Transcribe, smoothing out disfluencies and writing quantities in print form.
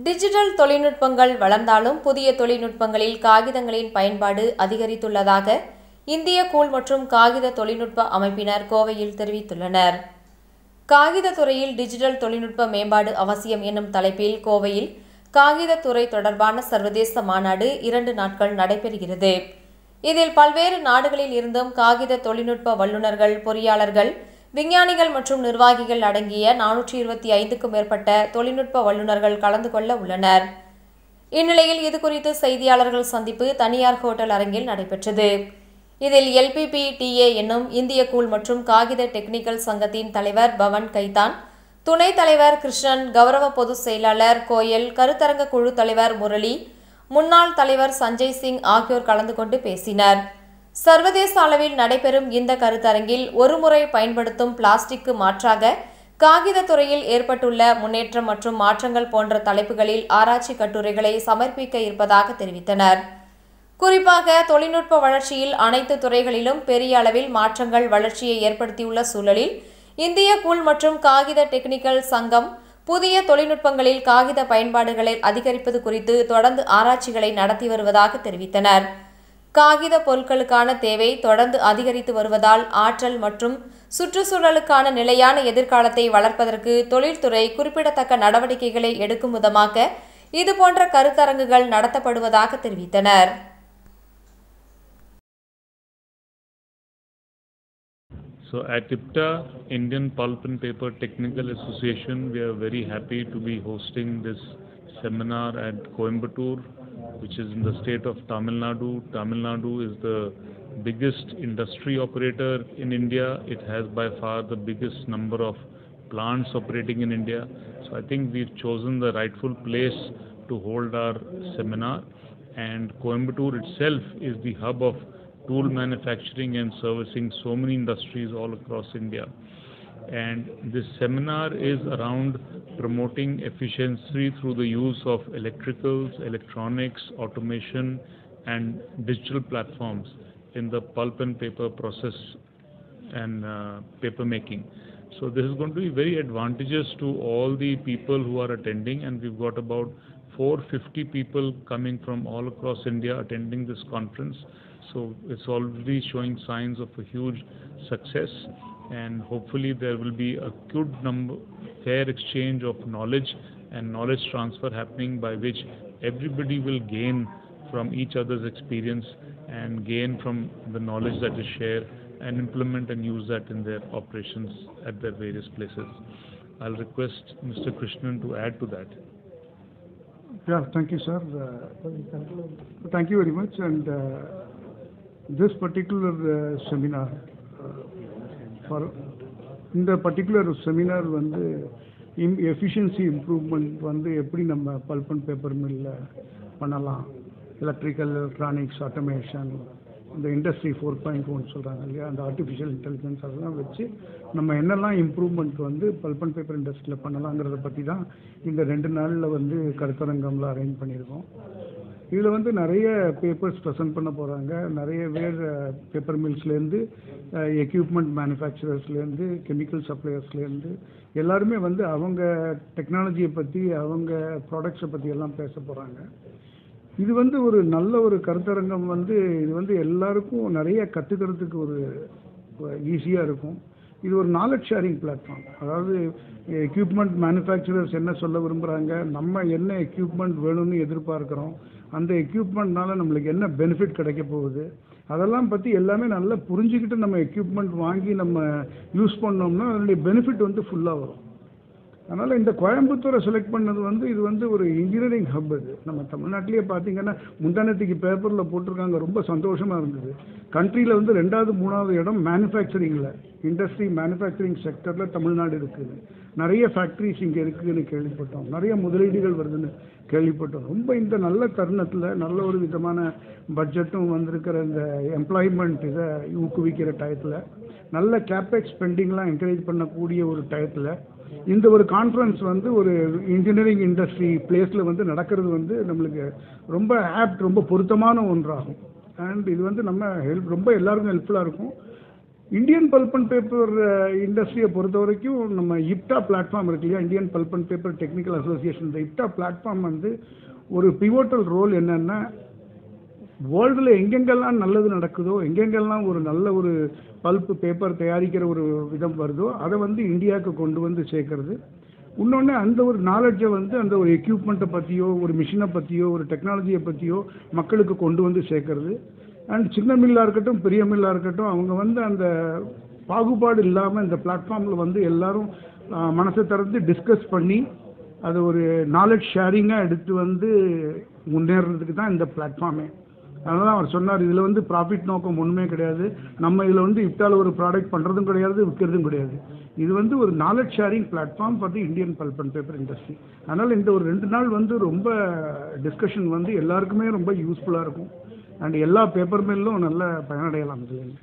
Digital தொழில்நுட்பங்கள் வளர்ந்தாலும் புதிய தொழில்நுட்பங்களில் காகிதங்களின் பயன்பாடு அதிகரித்துள்ளதாக இந்திய கூழ் மற்றும் காகித தொழில்நுட்ப அமைப்பினர் கோவையில் தெரிவித்துள்ளனர். காகித துறையில் டிஜிட்டல் தொழில்நுட்ப மேம்பாடு அவசியம் என்னும் தலைப்பில் கோவையில் காகிதத்துறை தொடர்பான சர்வதேச மாநாடு 2 நாட்கள் நடைபெறுகிறது. இதில் பல்வேறு நாடுகளில் இருந்தும் காகித தொழில்நுட்ப வல்லுநர்கள், பொறியாளர்கள், விஞ்ஞானிகள் மற்றும் நிர்வாகிகள் அடங்கிய 425க்கும் மேற்பட்ட தொழில்நுட்ப வல்லுநர்கள் கலந்து கொள்ள உள்ளனர். இந்நிலையில் இதுகுறித்து செய்தியாளர்கள் சந்திப்பு தனியார் ஹோட்டல் அரங்கில் நடைபெற்றது. இதில் LPPTA என்னும் இந்திய கூழ் மற்றும் காகித டெக்னிக்கல் சங்கத்தின் தலைவர் பவன் கைதான், துணைத் தலைவர் கிருஷ்ணன், கௌரவ பொதுச் செயலாளர் கோயல், கருத்தரங்க குழு தலைவர் முரளி, முன்னாள் தலைவர் சஞ்சய் சிங் ஆகியோர் கலந்து கொண்டு பேசினர். சர்வதேச அளவில் நடைபெறும் இந்த கருத்தரங்கில் ஒருமுறை பயன்படுத்தும் பிளாஸ்டிக்கு மாற்றாக காகித துறையில் ஏற்பட்டுள்ள முன்னேற்றம் மற்றும் மாற்றங்கள் போன்ற தலைப்புகளில் ஆராய்ச்சி கட்டுரைகளை சமர்ப்பிக்க இருப்பதாக தெரிவித்தனர். குறிப்பாக தொழில்நுட்ப வளர்ச்சியில் அனைத்து துறைகளிலும் பெரிய அளவில் மாற்றங்கள் வளர்ச்சியை ஏற்படுத்தியுள்ள சூழலில் இந்திய கூழ் மற்றும் காகித டெக்னிக்கல் சங்கம் புதிய தொழில்நுட்பங்களில் காகித பயன்பாடுகளை அதிகரிப்பது குறித்து தொடர்ந்து ஆராய்ச்சிகளை நடத்தி வருவதாக தெரிவித்தனர். காகித பொருட்களுக்கான தேவை தொடர்ந்து அதிகரித்து வருவதால் ஆற்றல் மற்றும் சுற்றுச்சூழலுக்கான நிலையான எதிர்காலத்தை வளர்ப்பதற்கு தொழில்துறை குறிப்பிடத்தக்க நடவடிக்கைகளை எடுக்கும் விதமாக இதுபோன்ற கருத்தரங்குகள் நடத்தப்படுவதாக தெரிவித்தனர். So at IPTA, Indian Pulp and Paper Technical Association, we are very happy to be hosting this seminar at Coimbatore, which is in the state of Tamil Nadu. Tamil Nadu is the biggest industry operator in India. It has by far the biggest number of plants operating in India. So I think we've chosen the rightful place to hold our seminar, and Coimbatore itself is the hub of tool manufacturing and servicing so many industries all across India. And this seminar is around promoting efficiency through the use of electricals, electronics, automation and digital platforms in the pulp and paper process and paper making. So this is going to be very advantageous to all the people who are attending, and we've got about 450 people coming from all across India attending this conference. So it's already showing signs of a huge success, and hopefully there will be a good fair exchange of knowledge and knowledge transfer happening, by which everybody will gain from each other's experience and gain from the knowledge that is shared and implement and use that in their operations at their various places. I'll request Mr. Krishnan to add to that. Yeah, thank you, sir. Thank you very much. And this particular seminar, for in the particular seminar, வந்து efficiency improvement வந்து எப்படி நம்ம pulp and paper mill பண்ணலாம், electrical, electronics, automation, இந்த industry 4.1 சொல்கிறாங்க இல்லையா, அந்த artificial intelligence அதெல்லாம் வச்சு நம்ம என்னெல்லாம் இம்ப்ரூவ்மெண்ட் வந்து பல்ப் அண்ட் பேப்பர் இண்டஸ்ட்ரியில் பண்ணலாங்கிறத பற்றி தான் இந்த 2 நாளில் வந்து கருத்தரங்கம்ல அரேஞ்ச் பண்ணியிருக்கோம். இதில் வந்து நிறைய பேப்பர்ஸ் ப்ரெசென்ட் பண்ண போகிறாங்க. நிறைய பேர் பேப்பர் மில்ஸ்லேருந்து, எக்யூப்மெண்ட் மேனுஃபேக்சரர்ஸ்லேருந்து, கெமிக்கல் சப்ளையர்ஸ்லேருந்து எல்லாருமே வந்து அவங்க டெக்னாலஜியை பற்றி, அவங்க ப்ராடக்ட்ஸை பற்றி எல்லாம் பேச போகிறாங்க. இது வந்து ஒரு நல்ல ஒரு கருத்தரங்கம். வந்து இது வந்து எல்லாருக்கும் நிறைய கற்றுக்கிறதுக்கு ஒரு ஈஸியாக இருக்கும். இது ஒரு நாலேஜ் ஷேரிங் பிளாட்ஃபார்ம். அதாவது எக்யூப்மெண்ட் மேனுஃபேக்சரர்ஸ் என்ன சொல்ல விரும்புகிறாங்க, நம்ம என்ன எக்யூப்மெண்ட் வேணும்னு எதிர்பார்க்குறோம், அந்த எக்யூப்மெண்ட்னால நம்மளுக்கு என்ன பெனிஃபிட் கிடைக்க போகுது, அதெல்லாம் பற்றி எல்லாமே நல்லா புரிஞ்சுக்கிட்டு நம்ம எக்யூப்மெண்ட் வாங்கி நம்ம யூஸ் பண்ணோம்னா அதனுடைய பெனிஃபிட் வந்து ஃபுல்லாக வரும். அதனால் இந்த கோயம்புத்தூரை செலக்ட் பண்ணது வந்து இது வந்து ஒரு இன்ஜினியரிங் ஹப். இது நம்ம தமிழ்நாட்டிலேயே பார்த்தீங்கன்னா முந்தானத்துக்கு பேப்பரில் போட்டிருக்காங்க, ரொம்ப சந்தோஷமாக இருந்தது. கண்ட்ரியில் வந்து 2வது 3வது இடம் மேனுஃபேக்சரிங்கில், இண்டஸ்ட்ரி மேனுஃபேக்சரிங் செக்டரில் தமிழ்நாடு இருக்குது. நிறைய ஃபேக்ட்ரிஸ் இங்கே இருக்குதுன்னு கேள்விப்பட்டோம், நிறைய முதலீடுகள் வருதுன்னு கேள்விப்பட்டோம். ரொம்ப இந்த நல்ல தருணத்தில், நல்ல ஒரு விதமான பட்ஜெட்டும் வந்திருக்கிற இந்த எம்ப்ளாய்மெண்ட் இதை ஊக்குவிக்கிற டயத்தில், நல்ல கேபெக்ஸ் ஸ்பெண்டிங்லாம் என்கரேஜ் பண்ணக்கூடிய ஒரு டயத்தில் இந்த ஒரு கான்ஃபரன்ஸ் வந்து ஒரு இன்ஜினியரிங் இண்டஸ்ட்ரி பிளேஸில் வந்து நடக்கிறது வந்து நம்மளுக்கு ரொம்ப ஆப்ட், ரொம்ப பொருத்தமான ஒன்றாகும். அண்ட் இது வந்து நம்ம ரொம்ப எல்லாருக்கும் ஹெல்ப்ஃபுல்லாக இருக்கும். இந்தியன் பல்ப் அண்ட் பேப்பர் இண்டஸ்ட்ரியை பொறுத்த வரைக்கும் நம்ம இப்டா பிளாட்ஃபார்ம் இருக்கு இல்லையா, Indian bulb and paper technical association. இந்த இப்டா பிளாட்ஃபார்ம் வந்து ஒரு பிவோட்டல் ரோல் என்னன்னா, வேர்ல்டில் எங்கெங்கெல்லாம் நல்லது நடக்குதோ, எங்கெங்கெல்லாம் ஒரு நல்ல ஒரு பல்ப் பேப்பர் தயாரிக்கிற ஒரு விதம் வருதோ அதை வந்து இந்தியாவுக்கு கொண்டு வந்து சேர்க்கறது. இன்னொன்று அந்த ஒரு நாலேஜை வந்து அந்த ஒரு எக்யூப்மெண்ட்டை பற்றியோ ஒரு மிஷினை பற்றியோ ஒரு டெக்னாலஜியை பற்றியோ மக்களுக்கு கொண்டு வந்து சேர்க்கறது. அண்ட் சின்ன மில்லாக இருக்கட்டும் பெரிய மில்லாக இருக்கட்டும் அவங்க வந்து அந்த பாகுபாடு இல்லாமல் இந்த பிளாட்ஃபார்மில் வந்து எல்லாரும் மனசை திறந்து டிஸ்கஸ் பண்ணி அது ஒரு நாலேஜ் ஷேரிங்காக எடுத்து வந்து முன்னேறதுக்கு தான் இந்த பிளாட்ஃபார்மே. அதனால அவர் சொன்னார், இதில் வந்து ப்ராஃபிட் நோக்கம் ஒன்றுமே கிடையாது, நம்ம இதில் வந்து இப்டாவில் ஒரு ப்ராடக்ட் பண்ணுறதும் கிடையாது விற்கிறதும் கிடையாது, இது வந்து ஒரு knowledge sharing platform for the Indian bulb and paper industry. அதனால் இந்த ஒரு 2 நாள் வந்து ரொம்ப டிஸ்கஷன் வந்து எல்லாருக்குமே ரொம்ப யூஸ்ஃபுல்லாக இருக்கும். அண்ட் எல்லா பேப்பர் மில்லும் நல்ல பயனடையலாம் இதில்.